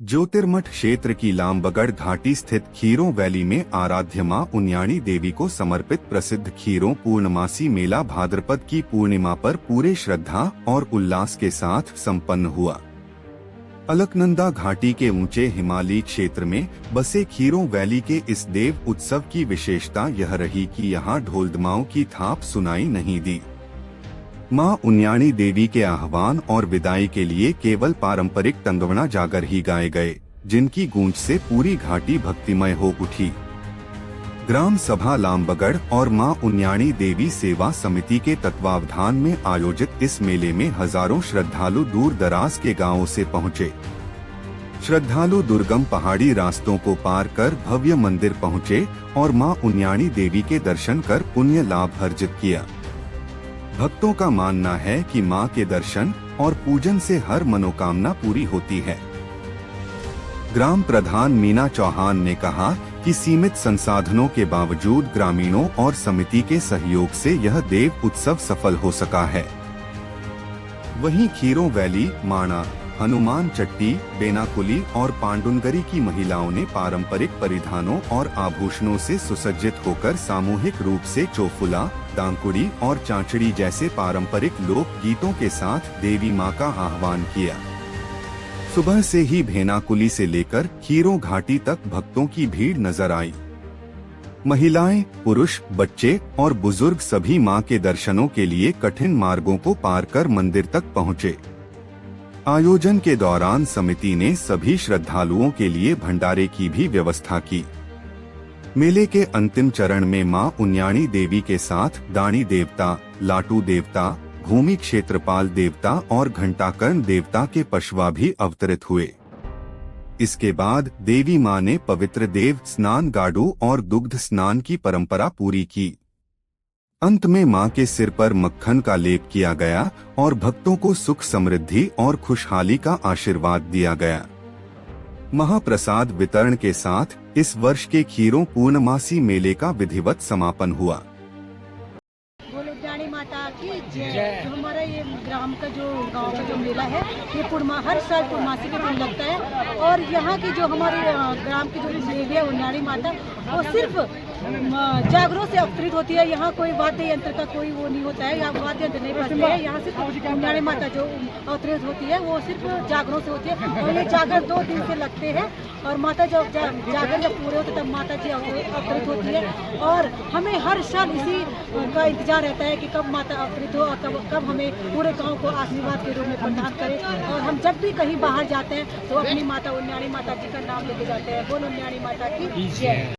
ज्योतिर्मठ क्षेत्र की लामबगड़ घाटी स्थित खीरों वैली में आराध्य मां उन्याणी देवी को समर्पित प्रसिद्ध खीरों पूर्णमासी मेला भाद्रपद की पूर्णिमा पर पूरे श्रद्धा और उल्लास के साथ संपन्न हुआ। अलकनंदा घाटी के ऊंचे हिमालयी क्षेत्र में बसे खीरों वैली के इस देव उत्सव की विशेषता यह रही कि यहाँ ढोलदमाओं की थाप सुनाई नहीं दी। मां उन्याणी देवी के आह्वान और विदाई के लिए केवल पारंपरिक तंगवणा जागर ही गाए गए, जिनकी गूंज से पूरी घाटी भक्तिमय हो उठी। ग्राम सभा लामबगड़ और मां उन्याणी देवी सेवा समिति के तत्वावधान में आयोजित इस मेले में हजारों श्रद्धालु दूर दराज के गांवों से पहुंचे। श्रद्धालु दुर्गम पहाड़ी रास्तों को पार कर भव्य मंदिर पहुंचे और मां उन्याणी देवी के दर्शन कर पुण्य लाभ अर्जित किया। भक्तों का मानना है कि मां के दर्शन और पूजन से हर मनोकामना पूरी होती है। ग्राम प्रधान मीना चौहान ने कहा कि सीमित संसाधनों के बावजूद ग्रामीणों और समिति के सहयोग से यह देव उत्सव सफल हो सका है। वहीं खीरों वैली, माणा, हनुमान चट्टी, बेनाकुली और पांडुनगरी की महिलाओं ने पारंपरिक परिधानों और आभूषणों से सुसज्जित होकर सामूहिक रूप से चोफुला, दांकुड़ी और चांचड़ी जैसे पारंपरिक लोक गीतों के साथ देवी मां का आह्वान किया। सुबह से ही भेनाकुली से लेकर खीरों घाटी तक भक्तों की भीड़ नजर आई। महिलाएं, पुरुष, बच्चे और बुजुर्ग सभी मां के दर्शनों के लिए कठिन मार्गों को पार कर मंदिर तक पहुंचे। आयोजन के दौरान समिति ने सभी श्रद्धालुओं के लिए भंडारे की भी व्यवस्था की। मेले के अंतिम चरण में मां उन्याणी देवी के साथ दानी देवता, लाटू देवता, भूमि क्षेत्रपाल देवता और घंटाकर्ण देवता के पशवा भी अवतरित हुए। इसके बाद देवी मां ने पवित्र देव स्नान, गाडू और दुग्ध स्नान की परंपरा पूरी की। अंत में मां के सिर पर मक्खन का लेप किया गया और भक्तों को सुख, समृद्धि और खुशहाली का आशीर्वाद दिया गया। महाप्रसाद वितरण के साथ इस वर्ष के खीरों पूर्णमासी मेले का विधिवत समापन हुआ। बोलो उन्याणी माता की जय। जो हमारा ये ग्राम का जो गांव का जो मेला है, ये हर साल पूर्णमासी के दिन लगता है। और यहाँ की जो हमारे ग्राम की जो देवी है उन्याणी माता, वो सिर्फ जागरों से अवतरित होती है। यहाँ कोई वाद्य यंत्र का कोई वो नहीं होता है, यहाँ वाद्य यंत्र नहीं बजते हैं। यहाँ सिर्फ उन्याणी माता जो अवतरित होती है वो सिर्फ जागरों से होती है। और ये जागर 2 दिन से लगते हैं और माता जब जागर जब पूरे होते तब माता जी अवतरित होती है। और हमें हर साल इसी का इंतजार रहता है कि कब माता अवतरित हो और कब हमें पूरे गाँव को आशीर्वाद के रूप में प्रदान करे। और हम जब भी कहीं बाहर जाते हैं तो अपनी माता उन्याणी माता जी का नाम लेके जाते हैं। बोलो उन्याणी माता की जय।